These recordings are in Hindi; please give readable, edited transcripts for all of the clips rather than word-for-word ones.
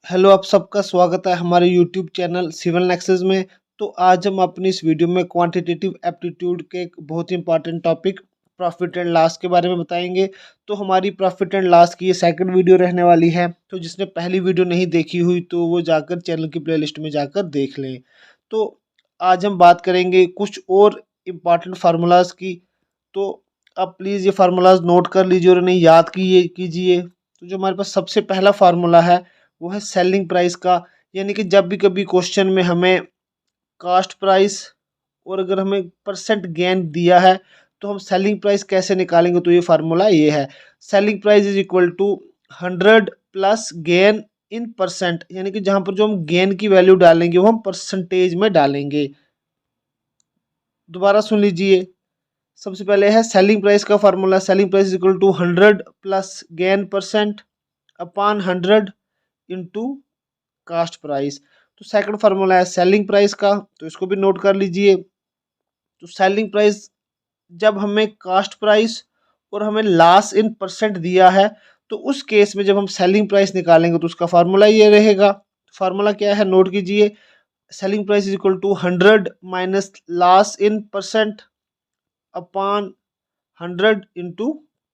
हेलो, आप सबका स्वागत है हमारे यूट्यूब चैनल सिविल नेक्सस में। तो आज हम अपनी इस वीडियो में क्वांटिटेटिव एप्टीट्यूड के एक बहुत ही important topic profit and loss के बारे में बताएंगे। तो हमारी प्रॉफिट एंड लॉस की ये सेकंड वीडियो रहने वाली है। तो जिसने पहली वीडियो नहीं देखी हुई तो वो जाकर चैनल की प्लेलिस्ट में जाकर देख लें। तो आज हम बात करेंगे कुछ और इम्पॉर्टेंट फार्मूलाज की। तो आप प्लीज़ ये फार्मूलाज नोट कर लीजिए और इन्हें याद कीजिए। तो जो हमारे पास सबसे पहला फार्मूला है वो है सेलिंग प्राइस का। यानी कि जब भी कभी क्वेश्चन में हमें कास्ट प्राइस और अगर हमें परसेंट गेन दिया है तो हम सेलिंग प्राइस कैसे निकालेंगे, तो ये फार्मूला ये है। Selling price is equal to 100 plus gain in percent. यानी कि जहाँ पर जो हम गेन की वैल्यू डालेंगे वो हम परसेंटेज में डालेंगे। दोबारा सुन लीजिए। सबसे पहले है सेलिंग प्राइस का formula. Selling price is equal to 100 plus gain percent upon 100 into cost price. तो सेकंड फार्मूला है सेलिंग प्राइस का, तो इसको भी नोट कर लीजिए। तो सेलिंग प्राइस जब हमें कास्ट प्राइस और हमें लॉस इन परसेंट दिया है तो उस केस में जब हम सेलिंग प्राइस निकालेंगे तो उसका फार्मूला ये रहेगा। फार्मूला क्या है, नोट कीजिए। Selling price is equal to 100 minus loss in percent upon 100 into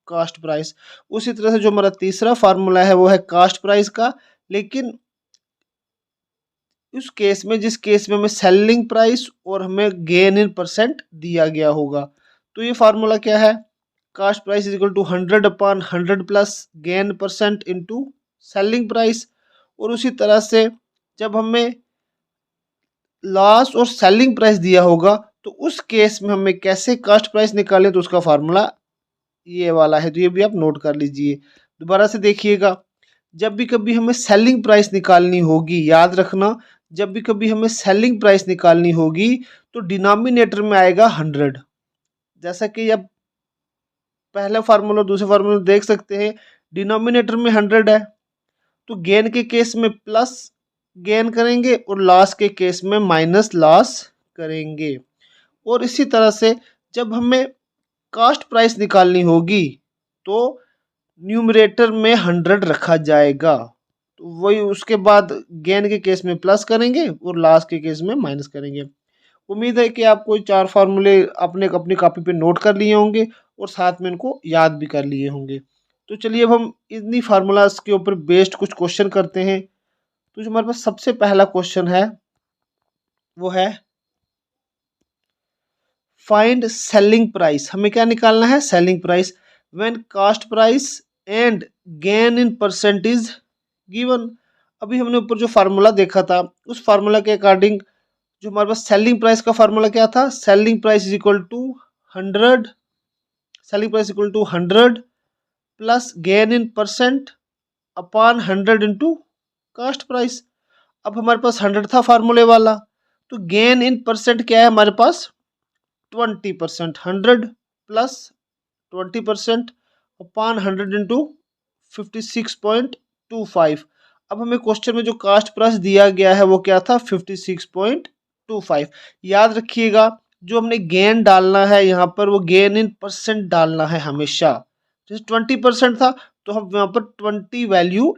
cost price. उसी तरह से जो हमारा तीसरा फार्मूला है वो है कास्ट प्राइस का, लेकिन उस केस में जिस केस में हमें सेलिंग प्राइस और हमें गेन इन परसेंट दिया गया होगा। तो ये फार्मूला क्या है, cost price is equal to 100 upon 100 plus gain percent into selling price. और उसी तरह से जब हमें लॉस और सेलिंग प्राइस दिया होगा तो उस केस में हमें कैसे कास्ट प्राइस निकालें, तो उसका फार्मूला ये वाला है। तो ये भी आप नोट कर लीजिए। दोबारा से देखिएगा। जब भी कभी हमें सेलिंग प्राइस निकालनी होगी, याद रखना, जब भी कभी हमें सेलिंग प्राइस निकालनी होगी तो डिनोमिनेटर में आएगा 100। जैसा कि अब पहले फार्मूला दूसरे फार्मूला देख सकते हैं, डिनोमिनेटर में 100 है तो गेन के केस में प्लस गेन करेंगे और लॉस के केस में माइनस लॉस करेंगे। और इसी तरह से जब हमें कास्ट प्राइस निकालनी होगी तो न्यूमरेटर में 100 रखा जाएगा। तो वही उसके बाद गेन के केस में प्लस करेंगे और लॉस के केस में माइनस करेंगे। उम्मीद है कि आपको ये चार फार्मूले आपने अपनी कॉपी पे नोट कर लिए होंगे और साथ में इनको याद भी कर लिए होंगे। तो चलिए अब हम इन्हीं फार्मूलाज के ऊपर बेस्ड कुछ क्वेश्चन करते हैं। तो जो हमारे पास सबसे पहला क्वेश्चन है वो है फाइंड सेलिंग प्राइस। हमें क्या निकालना है, selling price when cost price and gain in percentage given. अभी हमने ऊपर जो फार्मूला देखा था उस फार्मूला के अकॉर्डिंग जो हमारे पास सेलिंग प्राइस का फार्मूला क्या था, selling price is equal to 100, selling price equal to 100 plus gain in percent upon 100 into cost price. अब हमारे पास 100 था फार्मूले वाला, तो गेन इन परसेंट क्या है हमारे पास 20%। 100 प्लस 20% अपॉन 100 इंटू 56.25। अब हमें क्वेश्चन में जो कास्ट प्राइस दिया गया है वो क्या था, 56.25। याद रखिएगा जो हमने गेन डालना है यहाँ पर वो गेन इन परसेंट डालना है हमेशा। जैसे 20% था तो हम यहाँ पर 20 वैल्यू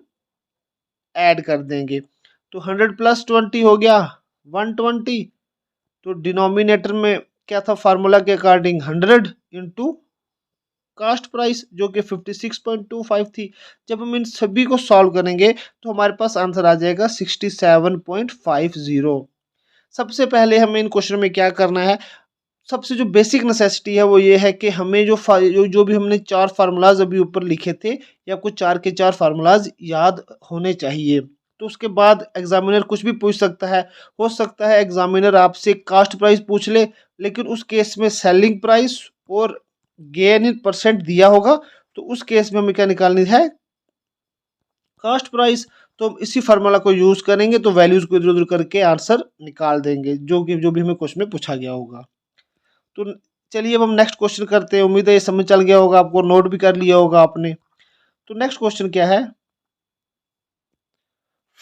ऐड कर देंगे। तो 100 प्लस 20 हो गया 120। तो डिनोमिनेटर में क्या था फार्मूला के अकॉर्डिंग 100 इंटू कास्ट प्राइस जो कि 56.25 थी। जब हम इन सभी को सॉल्व करेंगे तो हमारे पास आंसर आ जाएगा 67.50। सबसे पहले हमें इन क्वेश्चन में क्या करना है, सबसे जो बेसिक नेसेसिटी है वो ये है कि हमें जो भी हमने चार फार्मूलाज अभी ऊपर लिखे थे या कुछ चार के चार फार्मूलाज याद होने चाहिए। तो उसके बाद एग्जामिनर कुछ भी पूछ सकता है। हो सकता है एग्जामिनर आपसे कास्ट प्राइस पूछ ले, लेकिन उस केस में सेलिंग प्राइस और गेन इन परसेंट दिया होगा तो उस केस में हमें क्या निकालनी है, कास्ट प्राइस। तो हम इसी फार्मूला को यूज करेंगे तो वैल्यूज को इधर उधर करके आंसर निकाल देंगे जो भी हमें क्वेश्चन में पूछा गया होगा। तो चलिए अब हम नेक्स्ट क्वेश्चन करते हैं। उम्मीद है ये समझ चल गया होगा आपको, नोट भी कर लिया होगा आपने। तो नेक्स्ट क्वेश्चन क्या है,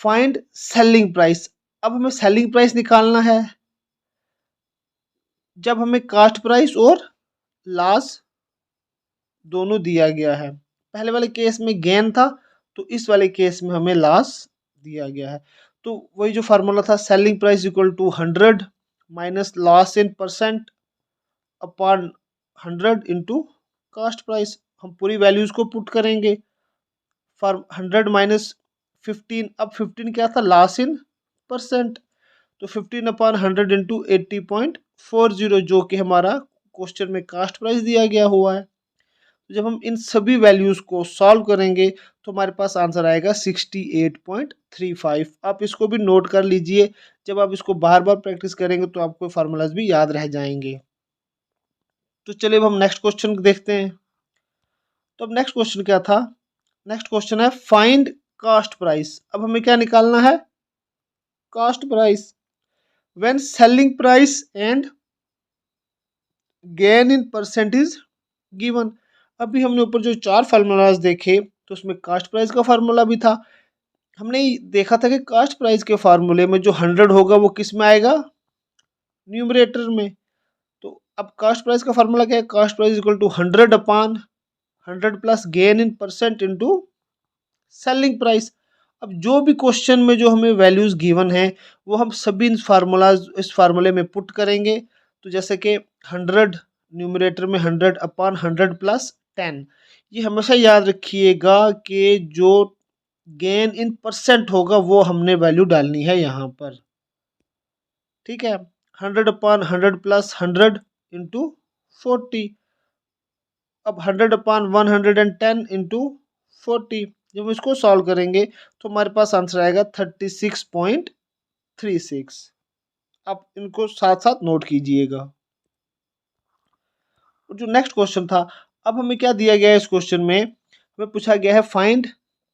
फाइंड सेलिंग प्राइस। अब हमें सेलिंग प्राइस निकालना है जब हमें कास्ट प्राइस और लॉस दोनों दिया गया है। पहले वाले केस में गेन था तो इस वाले केस में हमें लॉस दिया गया है। तो वही जो फार्मूला था, selling price equal to 100 minus loss in percent upon 100 into cost price. हम पूरी वैल्यूज को पुट करेंगे। फॉर 100 माइनस 15, अब 15 क्या था, लॉस इन परसेंट, तो 15 अपॉन 100 इंटू 80.40, जो कि हमारा क्वेश्चन में कास्ट प्राइस दिया गया हुआ है। तो जब हम इन सभी वैल्यूज़ को सॉल्व करेंगे तो हमारे पास आंसर आएगा 68.35। आप इसको भी नोट कर लीजिए, जब आप इसको बार बार प्रैक्टिस करेंगे तो आपको फार्मूलाज भी याद रह जाएंगे। तो चलिए अब हम नेक्स्ट क्वेश्चन देखते हैं। तो अब नेक्स्ट क्वेश्चन क्या था, नेक्स्ट क्वेश्चन है फाइंड कास्ट प्राइस। अब हमें क्या निकालना है, cost price when selling price and gain in percentage given. अभी हमने ऊपर जो 4 फार्मूलाज देखे तो उसमें कास्ट प्राइस का फार्मूला भी था। हमने देखा था कि कास्ट प्राइस के फार्मूले में जो 100 होगा वो किस में आएगा, न्यूमरेटर में। तो अब कास्ट प्राइस का फार्मूला क्या है, cost price equal to 100 upon 100 plus gain in percent into selling price. अब जो भी क्वेश्चन में जो हमें वैल्यूज गिवन है वो हम सभी इस फार्मूले में पुट करेंगे। तो जैसे कि 100 न्यूमरेटर में 100 अपॉन 100 प्लस 10। ये हमेशा याद रखिएगा कि जो गेन इन परसेंट होगा वो हमने वैल्यू डालनी है यहाँ पर, ठीक है। 100 अपॉन 100 प्लस 100 इंटू 40। अब 100 अपॉन 110 इंटू 40, जब हम इसको सॉल्व करेंगे तो हमारे पास आंसर आएगा 36.36। आप इनको साथ साथ नोट कीजिएगा। जो नेक्स्ट क्वेश्चन था, अब हमें क्या दिया गया है, इस क्वेश्चन में हमें पूछा गया है फाइंड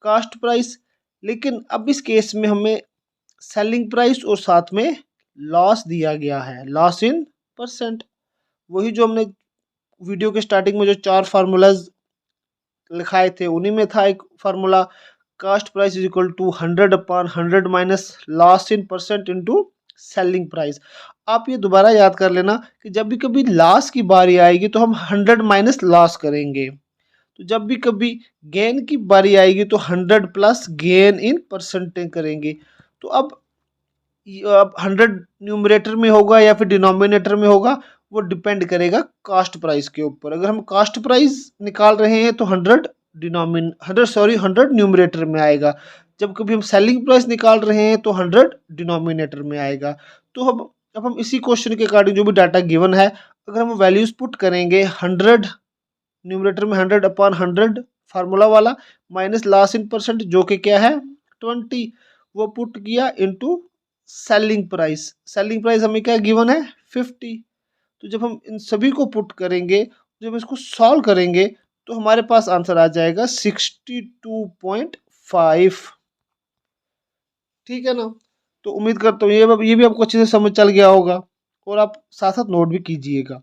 कास्ट प्राइस, लेकिन अब इस केस में हमें सेलिंग प्राइस और साथ में लॉस दिया गया है, लॉस इन परसेंट। वही जो हमने वीडियो के स्टार्टिंग में जो 4 फार्मूलाज लिखाए थे उन्हीं में था एक formula, cost price is equal to 100 upon 100 minus loss in percent into selling price. आप ये दोबारा याद कर लेना कि जब भी कभी लॉस की बारी आएगी तो हम 100 माइनस लॉस करेंगे, तो जब भी कभी गेन की बारी आएगी तो 100 प्लस गेन इन परसेंटेज करेंगे। तो अब 100 न्यूमरेटर में होगा या फिर डिनोमिनेटर में होगा, वो डिपेंड करेगा कास्ट प्राइस के ऊपर। अगर हम कास्ट प्राइस निकाल रहे हैं तो 100 न्यूमरेटर में आएगा, जब कभी हम सेलिंग प्राइस निकाल रहे हैं तो 100 डिनोमिनेटर में आएगा। तो अब हम इसी क्वेश्चन के अकॉर्डिंग जो भी डाटा गिवन है, अगर हम वैल्यूज पुट करेंगे 100 न्यूमरेटर में 100 अपॉन 100 फार्मूला वाला माइनस लॉस इन परसेंट जो कि क्या है 20, वो पुट किया into selling price. Selling price हमें क्या गिवन है 50। तो जब हम इन सभी को पुट करेंगे, जब इसको सॉल्व करेंगे तो हमारे पास आंसर आ जाएगा 62.5, ठीक है ना। तो उम्मीद करता हूँ ये भी आपको अच्छे से समझ चल गया होगा और आप साथ साथ नोट भी कीजिएगा।